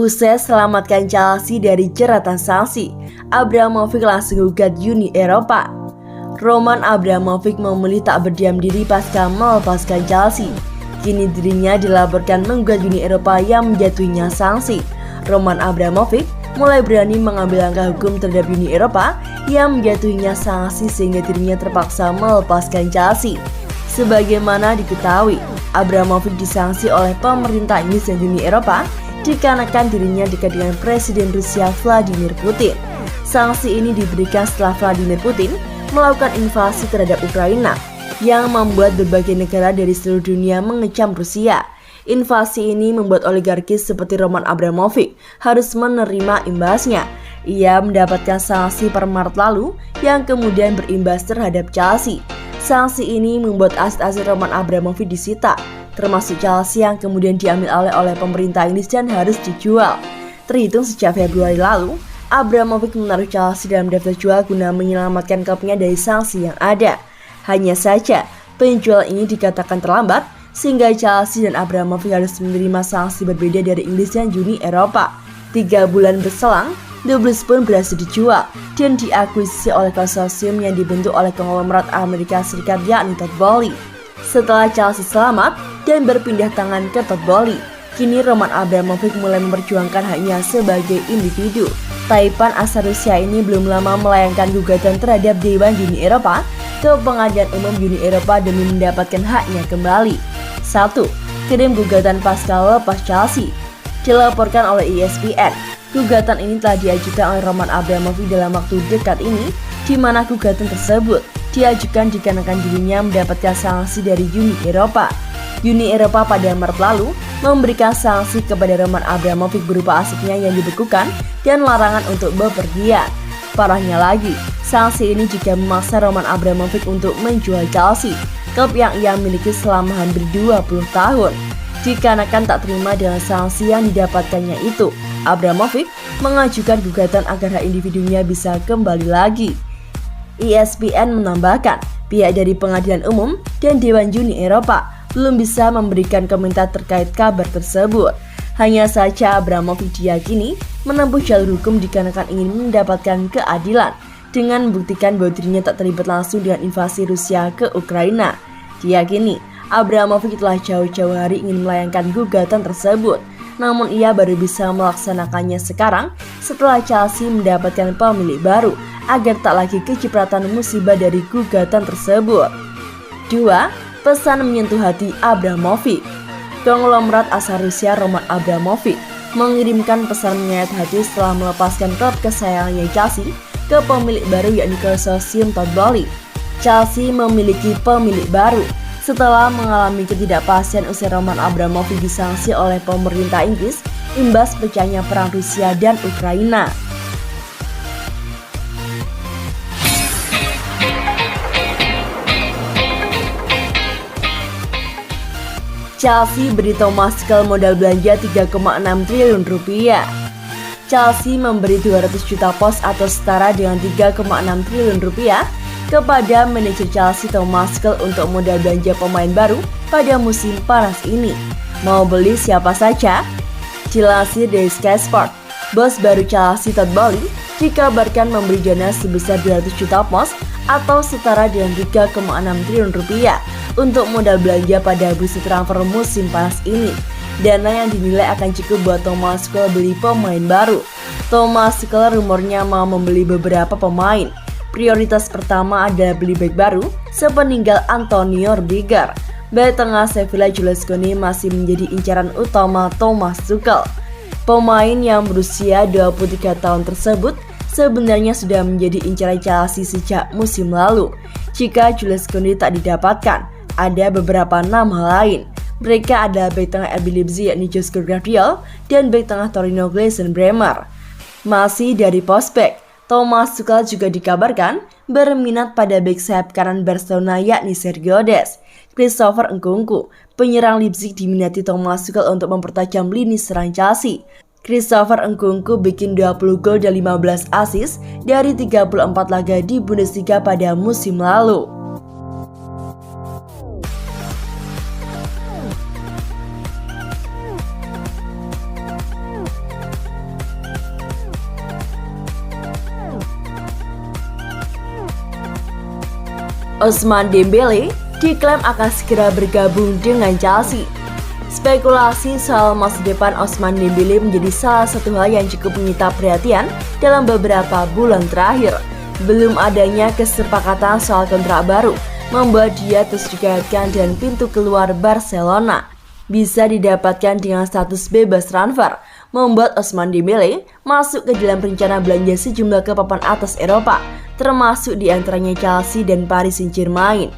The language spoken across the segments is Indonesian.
Usai selamatkan Chelsea dari jeratan sanksi, Abramovich langsung gugat Uni Eropa. Roman Abramovich memilih tak berdiam diri pasca melepaskan Chelsea. Kini dirinya dilaporkan menggugat Uni Eropa yang menjatuhinya sanksi. Roman Abramovich mulai berani mengambil langkah hukum terhadap Uni Eropa yang menjatuhinya sanksi sehingga dirinya terpaksa melepaskan Chelsea. Sebagaimana diketahui, Abramovich disanksi oleh pemerintah Inggris dan Uni Eropa dikarenakan dirinya dekat dengan Presiden Rusia Vladimir Putin. Sanksi ini diberikan setelah Vladimir Putin melakukan invasi terhadap Ukraina yang membuat berbagai negara dari seluruh dunia mengecam Rusia. Invasi ini membuat oligarkis seperti Roman Abramovich harus menerima imbasnya. Ia mendapatkan sanksi per Maret lalu yang kemudian berimbas terhadap Chelsea. Sanksi ini membuat aset-aset Roman Abramovich disita, termasuk Chelsea yang kemudian diambil oleh pemerintah Inggris dan harus dijual. Terhitung sejak Februari lalu, Abramovich menaruh Chelsea dalam daftar jual guna menyelamatkan klubnya dari sanksi yang ada. Hanya saja, penjualan ini dikatakan terlambat sehingga Chelsea dan Abramovich harus menerima sanksi berbeda dari Inggris dan Uni Eropa. 3 bulan berselang, The Blues pun berhasil dijual dan diakuisisi oleh konsorsium yang dibentuk oleh konglomerat Amerika Serikat yakni Todd Boehly. Setelah Chelsea selamat dan berpindah tangan ke Todd Boehly, kini Roman Abramovich mulai memperjuangkan haknya sebagai individu. Taipan asal Rusia ini belum lama melayangkan gugatan terhadap Dewan Uni Eropa ke Pengadilan Umum Uni Eropa demi mendapatkan haknya kembali. 1. Kirim gugatan pasca lepas Chelsea. Dilaporkan oleh ESPN, gugatan ini telah diajukan oleh Roman Abramovich dalam waktu dekat ini, di mana gugatan tersebut diajukan dikarenakan dirinya mendapatkan sanksi dari Uni Eropa. Uni Eropa pada Maret lalu memberikan sanksi kepada Roman Abramovich berupa asetnya yang dibekukan dan larangan untuk bepergian. Parahnya lagi, sanksi ini juga memaksa Roman Abramovich untuk menjual Chelsea, klub yang ia miliki selama hampir 20 tahun. Dikarenakan tak terima dengan sanksi yang didapatkannya itu, Abramovich mengajukan gugatan agar hak individunya bisa kembali lagi. ESPN menambahkan, pihak dari Pengadilan Umum dan Dewan Uni Eropa belum bisa memberikan komentar terkait kabar tersebut. Hanya saja Abramovich diyakini menempuh jalur hukum dikarenakan ingin mendapatkan keadilan dengan membuktikan bahwa dirinya tak terlibat langsung dengan invasi Rusia ke Ukraina. Diyakini Abramovich telah jauh-jauh hari ingin melayangkan gugatan tersebut, namun ia baru bisa melaksanakannya sekarang setelah Chelsea mendapatkan pemilik baru agar tak lagi kecipratan musibah dari gugatan tersebut. 2. Pesan menyentuh hati Abramovich. Konglomerat asal Rusia Roman Abramovich mengirimkan pesan menyayat hati setelah melepaskan klub kesayangannya Chelsea ke pemilik baru yakni konsorsium Todd Boehly. Chelsea memiliki pemilik baru setelah mengalami ketidakpastian usai Roman Abramovich disanksi oleh pemerintah Inggris imbas pecahnya perang Rusia dan Ukraina. Chelsea beri Thomas Tuchel modal belanja 3,6 triliun rupiah. Chelsea memberi 200 juta pound atau setara dengan 3,6 triliun rupiah kepada manajer Chelsea Thomas Tuchel untuk modal belanja pemain baru pada musim panas ini. Mau beli siapa saja? Dilansir dari Sky Sport, bos baru Chelsea Todd Boehly dikabarkan memberi dana sebesar 200 juta pound atau setara dengan 3,6 triliun rupiah untuk modal belanja pada bursa transfer musim panas ini. Dana yang dinilai akan cukup buat Thomas Tuchel beli pemain baru. Thomas Tuchel rumornya mau membeli beberapa pemain. Prioritas pertama adalah beli bek baru sepeninggal Antonio Rudiger. Bek tengah Sevilla Jules Koundé masih menjadi incaran utama Thomas Tuchel. Pemain yang berusia 23 tahun tersebut sebenarnya sudah menjadi incaran Chelsea sejak musim lalu. Jika Jules Koundé tak didapatkan, ada beberapa nama lain. Mereka adalah bek tengah RB Leipzig yakni Joshua Gvardiol dan bek tengah Torino Gleison Bremer. Masih dari prospek, Thomas Tuchel juga dikabarkan berminat pada bek sayap kanan Barcelona yakni Sergio Dest. Christopher Nkunku, penyerang Leipzig, diminati Thomas Tuchel untuk mempertajam lini serang Chelsea. Christopher Nkunku bikin 20 gol dan 15 assist dari 34 laga di Bundesliga pada musim lalu. Ousmane Dembele diklaim akan segera bergabung dengan Chelsea. Spekulasi soal masa depan Ousmane Dembele menjadi salah satu hal yang cukup menyita perhatian dalam beberapa bulan terakhir. Belum adanya kesepakatan soal kontrak baru membuat dia terus dikaitkan dengan pintu keluar Barcelona. Bisa didapatkan dengan status bebas transfer, membuat Ousmane Dembele masuk ke dalam rencana belanja sejumlah klub papan atas Eropa, termasuk diantaranya Chelsea dan Paris Saint-Germain.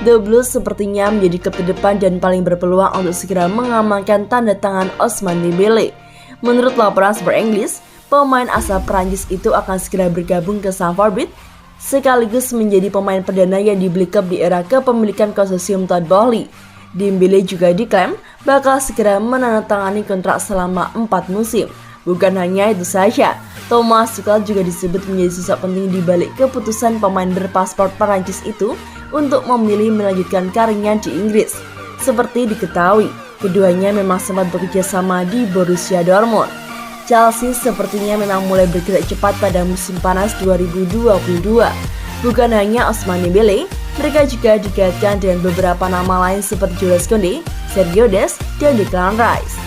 The Blues sepertinya menjadi klub terdepan dan paling berpeluang untuk segera mengamankan tanda tangan Ousmane Dembele. Menurut laporan Sport English, pemain asal Prancis itu akan segera bergabung ke Stamford Bridge, sekaligus menjadi pemain perdana yang dibeli klub di era kepemilikan konsorsium Todd Boehly. Dembele juga diklaim bakal segera menandatangani kontrak selama 4 musim. Bukan hanya itu saja, Thomas Tuchel juga disebut menjadi sosok penting di balik keputusan pemain berpaspor Perancis itu untuk memilih melanjutkan karirnya di Inggris. Seperti diketahui, keduanya memang sempat bekerja sama di Borussia Dortmund. Chelsea sepertinya memang mulai bergerak cepat pada musim panas 2022. Bukan hanya Ousmane Dembele, mereka juga dikaitkan dengan beberapa nama lain seperti Jules Koundé, Sergio Dest, dan Declan Rice.